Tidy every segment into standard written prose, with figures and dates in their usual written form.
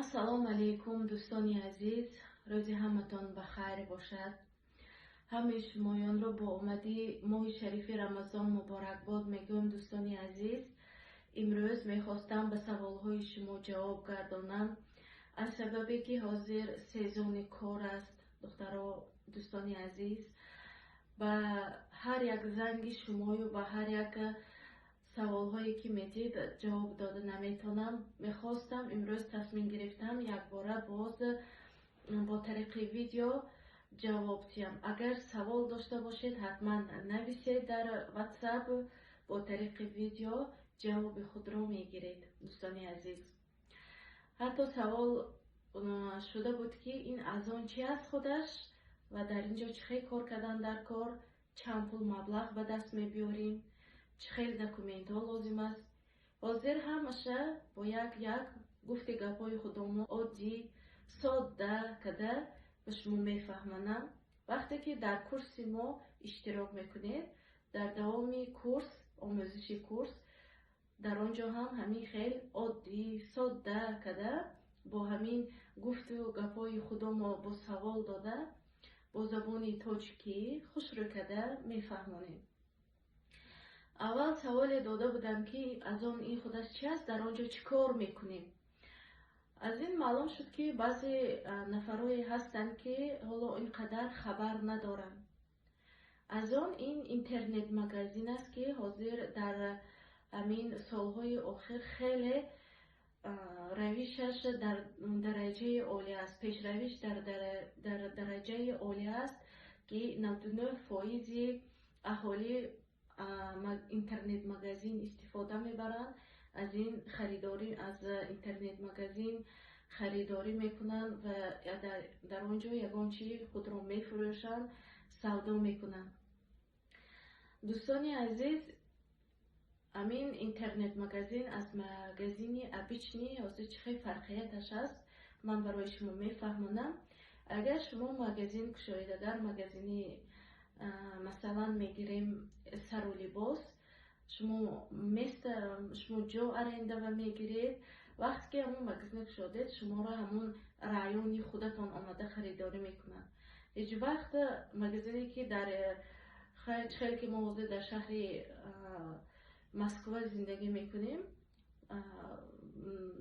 ассалому алайкум дӯстони азиз, рӯзи ҳаматон ба хайр бошад. ҳамаи шумоёнро бо омади моҳи шарифи рамазон муборакбод мегӯям. дӯстони азиз, имрӯз мехостам ба саволҳои шумо ҷавоб гардонам, аз сабабе ки ҳозир сезони кор аст. духтаро, дӯстони азиз, ба ҳар як занги шумою ба ҳар як саволҳое ки метид ҷавоб дода наметонам. мехостам имрӯз тасмим гирифтам якбора боз бо тариқи видео ҷавоб диҳам. агар савол дошта бошед, ҳатман нависед дар WhatsApp, бо тариқи видео ҷавоби худро мегиред. дӯстони азиз, ҳатто савол шуда буд ки ин аз он чи аст худаш ва дар инҷо чӣ хел кор кардан дар кор, чанд пул маблағ ба даст мебиёрем, чӣ хел документҳо лозим аст. ҳозир ҳамаша бо як гуфти гапҳои худомон оддӣ содда када ба шумо мефаҳмонам. вақте ки дар курси мо иштирок мекунед, дар давоми курс, омӯзиши курс, дар он ҷо ҳам ҳамин хел оддӣ содда када бо ҳамин гуфту гапҳои худомо бо савол дода бо забони тоҷикӣ хушрӯ када мефаҳмонем. аввал саволе дода будам ки аз он ин худаш чи аст, дар он ҷо чӣ кор мекунем. аз ин маълум шуд ки баъзе нафарое ҳастанд ки ҳоло ин қадар хабар надоранд. аз он ин интернет магазин аст ки ҳозир дар ҳамин солҳои охир хеле равишаш дар дараҷаи олӣ аст, пешравиш дар дараҷаи олӣ аст ки 99% аҳолӣ интернет магазин истифода мебаранд. аз ин харидорӣ, аз интернет магазин харидорӣ мекунанд ва дар он ҷо ягон чи худро мефурӯшанд, савдо мекунанд. дӯстони азиз, амин интернет магазин аз магазини обични ҳозир чӣ хел фарқияташ аст, ман барои шумо мефаҳмонам. агар шумо магазин кушоед, агар магазини масалан мегирем сару либос, шумо ҷо аренда мегиред. вақте ки ҳамон магазин кушодед, шуморо ҳамон райони худатон омада харидорӣ мекунанд. ҳеҷ вақт магазине ки дар хел ки мо ҳозир дар шаҳри Москва зиндагӣ мекунем,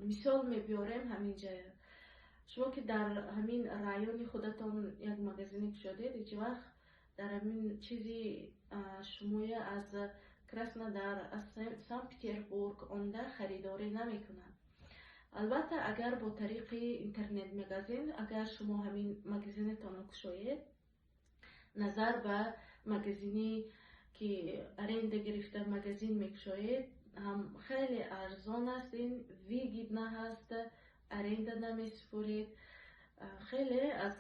мисол мебиёрем ҳамин ҷая. шумо ки дар ҳамин райони худатон як магазине кушодед, ҳеҷ вақт дар ҳамин чизи шумоя аз Краснодар, аз Санкт-Петербург омда харидорӣ намекунанд. албатта агар бо тариқи интернет магазин, агар шумо ҳамин магазинатонро кушоед, назар ба магазини ки аренда гирифта магазин мекушоед, ҳам хеле арзон аст. ин вигидна ҳаст, аренда намесупуред. хеле аз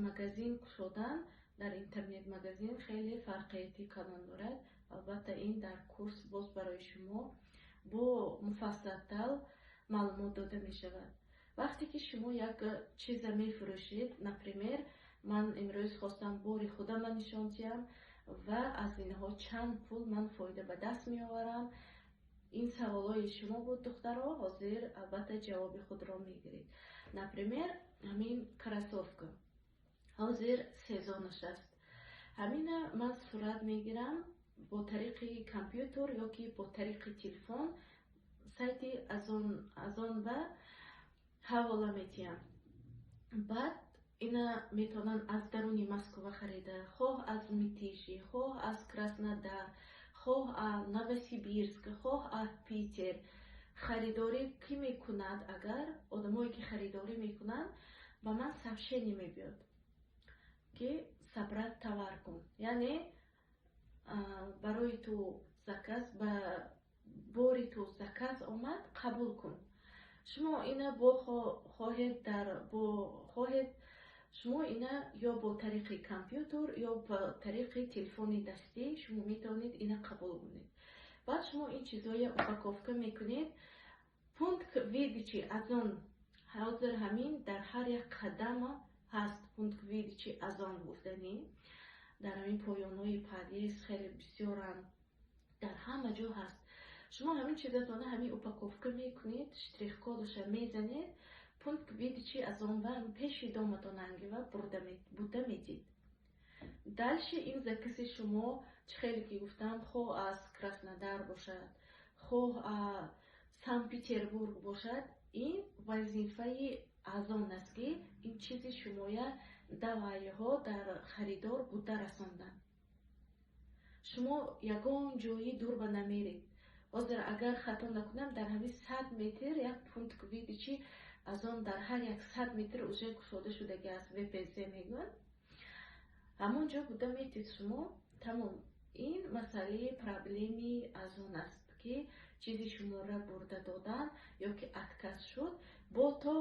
магазин кушодан дар интернет магазин хеле фарқиятӣ калон дорад. албатта ин дар курс боз барои шумо бо муфассалтар маълумот дода мешавад. вақте ки шумо як чиза мефурӯшед, например ман имрӯз хостам бори худама нишон диҳам ва аз инҳо чанд пул ман фоида ба даст меоварам. ин саволҳои шумо буд, духтаро. ҳозир албатта ҷавоби худро мегиред. например ҳамин кросовка ҳозир сезонаш аст. ҳамина ман сурат мегирам бо тариқи компютер ёки бо тариқи телефон, сайти аз он ба ҳавола метиҳам. баъд ина метавонанд аз даруни Москва харида, хоҳ аз Митиши, хоҳ аз Краснодар, хоҳ аз Новосибирск, хоҳ аз Питер. харидорӣ ки мекунад, агар одамое ки харидорӣ мекунанд, ба ман сообщение мебиёд ки сабрат товар кун, яъне барои ту заказ, ба бори ту заказ омад, қабул кун. шумо ина хоҳед шумо ина ё бо тариқи компютер ё бо тариқи телефони дастӣ шумо метавонед ина қабул кунед. баъд шумо ин чизоя упаковка мекунед. пункт видичи аз он ҳозир ҳамин дар ҳар як қадама ҳаст. пункт видичи аз он гуфтани дар ҳамин поёнҳои подъезд хеле бисёранд, дар ҳама ҷо ҳаст. шумо ҳамин чизатона ҳамин упаковка мекунед, штрих-кодаша мезанед, пункт видичи аз он ва пеши доматон ангива бурда медид. Дальше ин закази шумо чӣ хеле ки гуфтам, хоҳ аз Краснодар бошад, хоҳ аз Санкт-Петербург бошад, ин вазифаи аз он аст ки ин чизи шумоя давайҳо дар харидор буда расондан. шумо ягон ҷои дур ба намеред. ҳозир агар хато накунам, дар ҳамин 100 метр як пункт видичи аз он дар ҳар як 100 метр уже кушода шудаги аст, ВПЗ мегӯянд. ҳамон ҷо буда метед шумо. тамом. ин масъалаи проблеми аз он аст ки чизи шуморо бурда додан ё ки отказ шуд, бо то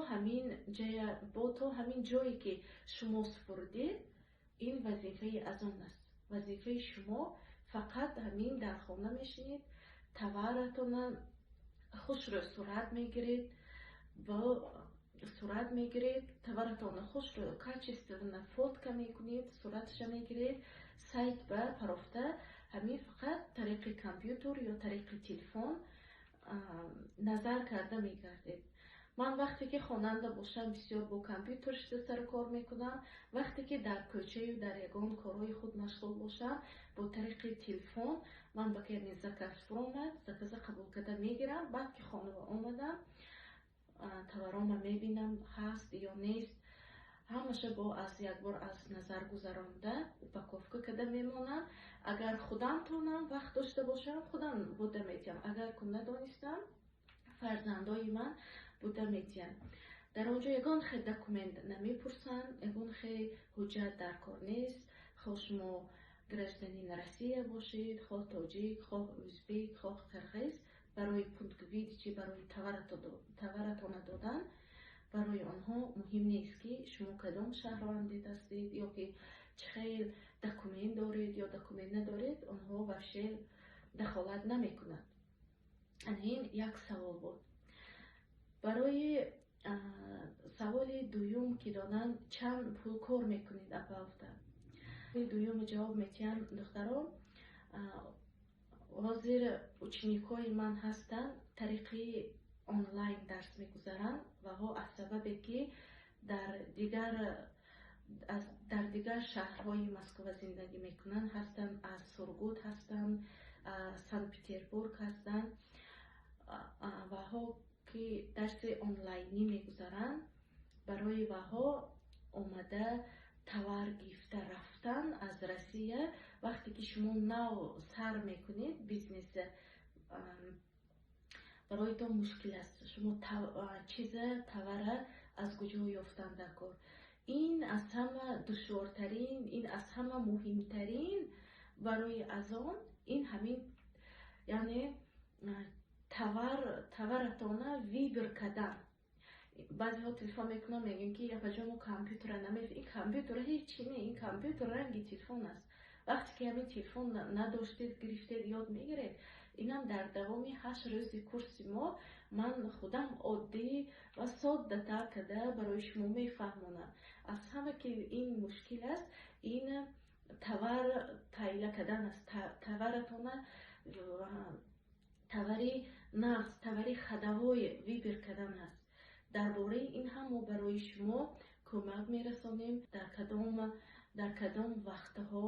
ҳамин ҷое ки шумо супурдед, ин вазифаи аз он аст. вазифаи шумо фақат ҳамин дар хона мешинед, товаратона хушро сурат мегиред, товаратона хушро качественно фотка мекунед, суратша мегиред, сайт ба парофта ҳамин фақат тариқи компютер ё тариқи телефон назар карда мегардед. ман вақте ки хонанда бошам бисёр бо компютер шуда сар кор мекунам. вақте ки дар кӯчаю дар ягон корҳои худ машғул бошам, бо тариқи телефон ман ба ками заказ фуромад, заказа қабул карда мегирам. баъд ки хона омадам, товарома мебинам ҳаст ё нест, ҳамаша бо аз якбор аз назар гузаронда упаковка карда мемонам. агар худам тонам вақт дошта бошам, худам буда метиҳам. агар ку надонистам, фарзандои ман буда метиҳам. дар он ҷо ягон хел документ намепурсанд, ягон хел ҳуҷҷат дар кор нест. хоҳ шумо гражданин Россия бошед, хоҳ тоҷик, хоҳ ӯзбек, хоҳ қирғиз, барои пункт видичи, барои товаратона додан, барои онҳо муҳим нест ки шумо кадом шаҳрвандед ҳастед ё ки чӣ хел документ доред ё документ надоред, онҳо вабше дахолат намекунанд. ин як савол буд. барои саволи дуюм ки доданд, чанд пул кор мекунед абавта? дуюм ҷавоб метиҳам, духтарон, ҳозир ученикҳои ман ҳастанд, тариқи онлайн дарс мегузаранд ва ҳо аз сабабе ки дар дигар шаҳрҳои Москва зиндагӣ мекунанд ҳастанд, аз Сургут ҳастанд, аз Санкт-Петербург ҳастанд ва ҳо ки дарси онлайнӣ мегузаранд, барои ваҳо омада товар гирифта рафтан аз Россия. вақте ки шумо нав сар мекунед бизнес, барои то мушкил аст. шумо чиза товара аз куҷо ёфтан дар кор. ин аз ҳама душвортарин, ин аз ҳама муҳимтарин барои аз он, ин ҳамин яъне товаратона вибр кардан. баъзеҳо телефон мекунам, мегӯям ки япаҷомо компютера намеф. ин компютера ҳеҷ чӣ не, ин компютер ранги телефон аст. вақте ки ҳамин телефон надоштед, гирифтед, ёд мегиред. инам дар давоми 8 рӯзи курси мо ман худам оддӣ ва соддатар карда барои шумо мефаҳмонам. аз ҳама ки ин мушкил аст, ин товар пайда кардан аст. товаратона товари нағз, товари хадавой вибр кардан аст. дар бораи ин ҳам мо барои шумо кӯмак мерасонем, дар кадом вақтҳо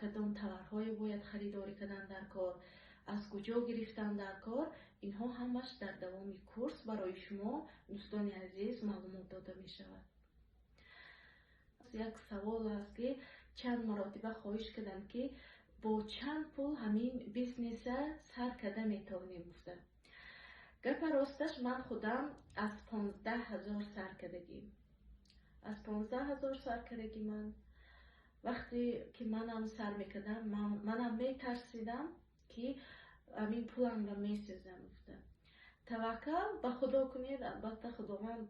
кадом товарҳое бояд харидорӣ кардан дар кор, аз куҷо гирифтан дар кор. инҳо ҳамаш дар давоми курс барои шумо дӯстони азиз маълумот дода мешавад. як савол аст ки чанд маротиба хоҳиш кардам ки бо чанд пул ҳамин бизнеса сар карда метавонем гуфта. гапа росташ, ман худам аз 15 000 сар кардагим. аз 15 000 сар кардагим. ман вақте ки манам сар мекардам, манам метарсидам ки ҳамин пуламро месӯзам. гуфта таваккал ба худо кунед. албатта худованд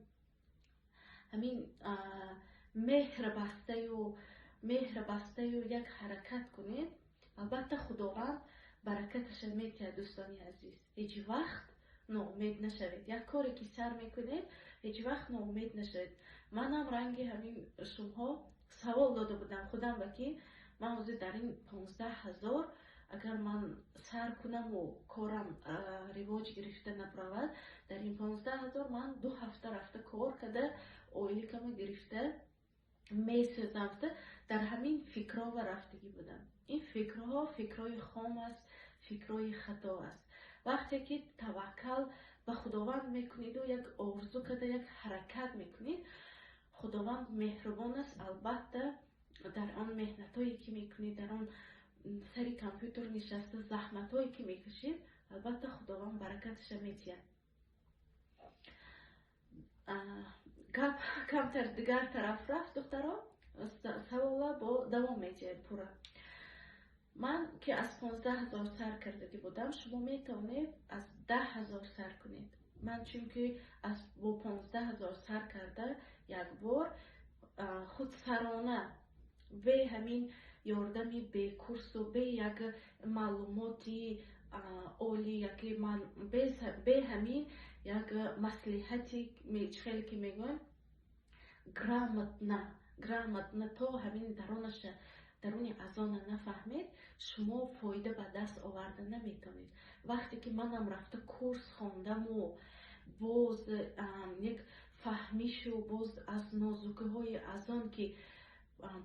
ҳамин меҳр бастаю як ҳаракат кунед, албатта худованд баракаташа метиҳад. дӯстони азиз, ҳеҷ вақт ноумед нашавед. як коре ки сар мекунед, ҳеҷ вақт ноумед нашавед. манам ранги ҳамин шумҳо савол дода будам худам, ва ки ман ҳозир дар ин 15 000 اگر من سر کنم و کارم رواج گرفته نبرود، در این 15,000 من 2 هفته رفته کار کرده اویلی کم گرفته میسازم. در همین فکرها و رفتگی بودم. این فکرها فکرهای خام است، فکرهای خطا است. وقتی که توکل به خداوند میکنید و یک آرزو کرده یک حرکت میکنید، خداوند مهربان است. البته در آن مهنت هایی که میکنید، در آن سری کامپیوتر نشسته زحمت هایی که میکشید، البته خداوند برکتش میتید. گپ کمتر دیگر طرف رفت دخترها، سوال با دوام میتید پورا. من که از 15,000 سر کردگی بودم، شما میتونید از 10,000 سر کنید. من چون که از با 15,000 سر کرده یک بار خود سرانه به همین یاردمی به کورس و به یک معلوماتی اولی به همین یک مصلحتی خیلی که میگن گرامت تا همین درون ازان نفهمید، شما فایده به دست آورده نمیتونید. وقتی که منم رفته کورس خوندم و باز یک فهمیش و باز از نازوکه های ازان که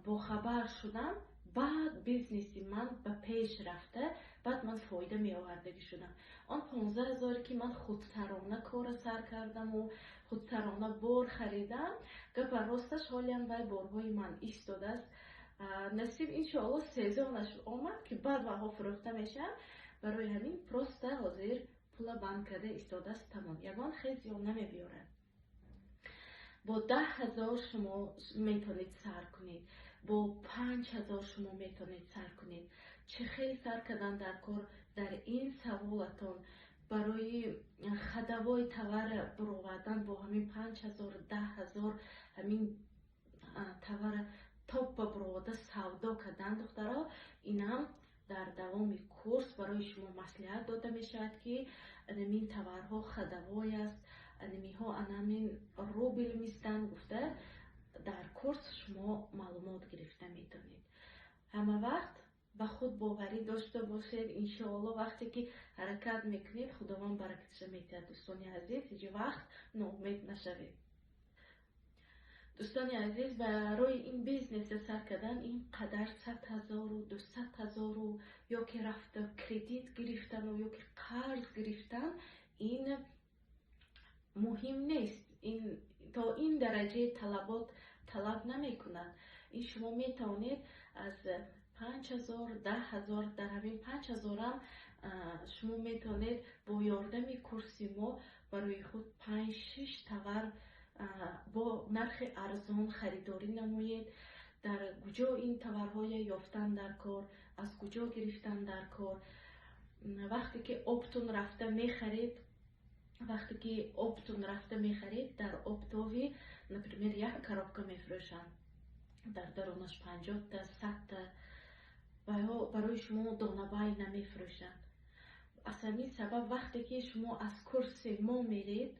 با خبر شدم، بعد بیزنسی من به پیش رفته، بعد من فایده می آوردگی شدم. آن 15,000 که من خودسرانه کار سر کردم و خودسرانه بار خریدم، گپ راستش حالی هم بای بارهای من ایستاده است. نصیب انشاءالله سیزانش آمد که بعد وها فروخته میشن، برای همین پروسته حاضر پول بند کرده ایستاده است. تمام یگان خیلی هم نمی بیاره. با 10,000 شما میتونید سر کنید، با 5,000 شما میتونید سر کنید. چه خیلی سر کردن در کار در این سوالتون برای خدوای تور برآوردن با همین 5,000 10,000 همین تور توپ برآورده سودا کردن دخترها، این هم در دوام کورس برای شما مصلحت داده می شود که این تورها خدوای است، انمی ها انمین روبل میستن گفته. در کورس شما معلومات گرفته میتونید. همه وقت به خود باوری داشته باشید. انشاءالله وقتی که حرکت میکنید خداوند برکتش میتید. دوستان عزیز هیچ وقت ناامید نشوید. دوستان عزیز برای این بیزنس سر کردن این قدر 100,000 و 200,000 و یا که رفته کردیت گرفتن و یا که قرض گرفتن، این مهم نیست. این تا این درجه طلبات طلب نمی کنند. این شما می توانید از 5,000 10,000 در همین 5,000 هم شما می توانید با یاردم کورسی ما برای خود 5-6 تور با نرخ ارزان خریداری نموید. در کجا این تورهای یافتن در کار، از کجا گرفتن در کار. وقتی که اپتون رفته می خرید، در اپتوی نپرمیر یک کارابکا میفروشن، در درونش 50 تا 100 تا برای شما دانه‌بای نمیفروشن. از همین سبب وقتی که شما از کورس ما میرید،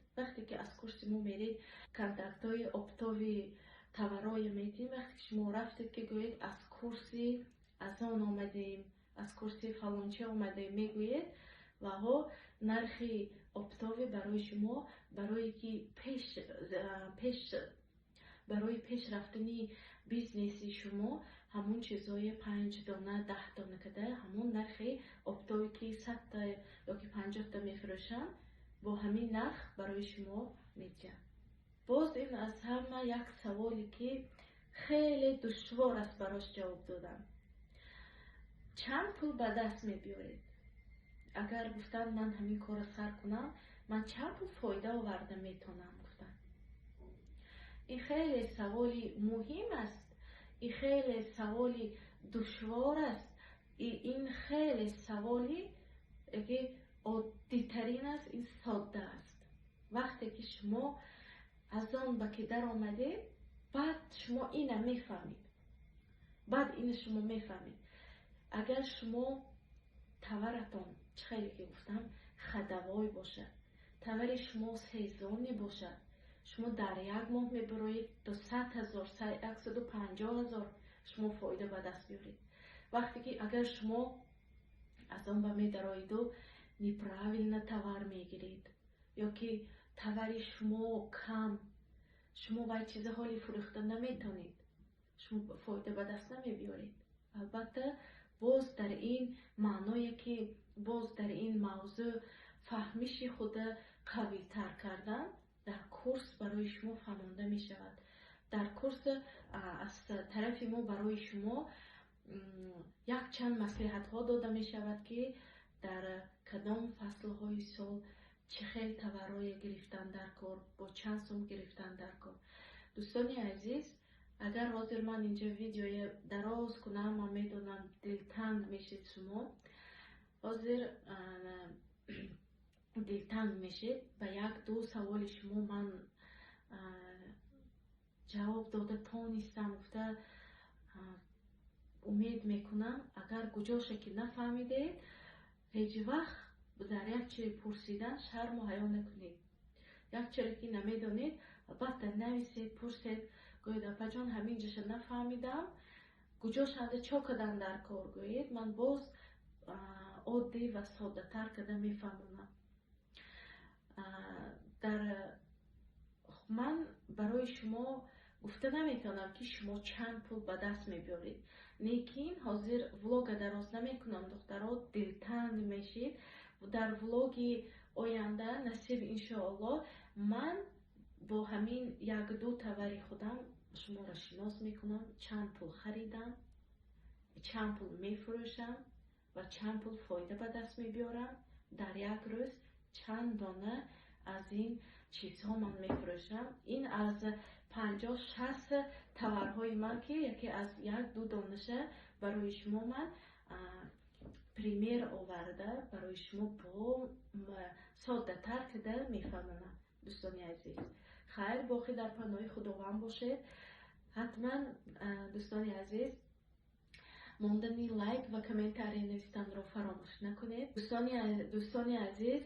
کانتکت های اپتوی تورای میتین، وقتی شما رفتید که گویید از کورسی از آن آمدیم، از کورسی فلانچه آمدیم میگویید و ها نرخی اپتاوی برای شما برای که پیش رفتنی بیزنسی شما همون چیزای 5 دانه 10 دانه کده همون نرخی اپتاوی که 100 تا یا که 50 تا میفروشن با همین نرخ برای شما میتین. باز این از همه یک سوالی که خیلی دشوار است براش جواب دادن. چند پول به دست میبیارید؟ اگر گفتن من همین کار سر کنم من چند پول فایده آورده میتونم گفتن. این خیلی سوالی مهم است، این خیلی سوالی دشوار است، این خیلی سوالی که عادی ترین است، این ساده است. وقتی که شما از آن به که در آمده بعد شما اینو میفهمید، اگر شما تورتون خیلی که گفتم خدوای باشد، تور شما سیزانی باشد، شما در یک ماه میبرید تا 100,000 150,000 شما فایده به دست بیارید. وقتی که اگر شما аз он ба медароиду неправильно товар мегиред, ё ки товари шумо кам, шумо вай чизҳои фурӯхта наметонед, шумо фоида ба даст намебиёред. албатта боз дар ин маъное ки боз дар ин мавзӯъ фаҳмиши худа қавитар кардан дар курс барои шумо фаҳмонда мешавад. дар курс аз тарафи мо барои шумо якчанд маслиҳатҳо дода мешавад ки дар кадом фаслҳои сол чӣ хел товарое гирифтан дар кор, бо чанд сум гирифтан дар кор. дӯстони азиз, агар ҳозир ман инҷа видеои дароз кунам, ман медонам дилтанг мешед шумо, ҳозир дилтанг мешед. Ба як-ду саволи шумо ман ҷавоб дода тонистам. гуфта умед мекунам агар куҷоше ки нафаҳмидед, ҳеҷ вақт дар як чизе пурсидан шарму ҳаё накунед. як чизе ки намедонед, албатта нависед, пурсед, гӯед апаҷон ҳамин ҷоша нафаҳмидам, куҷошада чо кадан дар кор, гӯед ман боз оддӣ ва соддатар када мефаҳмонам. ман барои шумо гуфта наметавонам ки шумо чанд пул ба даст мебиёред, лекин ҳозир влога дароз намекунам. духтаро дилтанг мешед. дар влоги оянда насиб иншоаллоҳ ман бо ҳамин як-ду товари худам шуморо шинос мекунам, чанд пул харидам, чанд пул мефурӯшам ва чанд пул фоида ба даст мебиёрам. дар як рӯз чанд дона аз ин чизҳо ман мефурӯшам. ин аз 50-60 товарҳои ман ки яке аз як-ду донаша барои шумо ман пример оварда барои шумо бо соддатар када мефаҳмонам. дӯстони азиз, хайр, боқӣ дар паноҳи худованд бошед. ҳатман дӯстони азиз, мондани лайк ва комментария навистанро фаромӯш накунед. дӯстони азиз,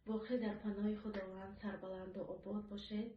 боқӣ дар паноҳи худованд сарбаланду обод бошед.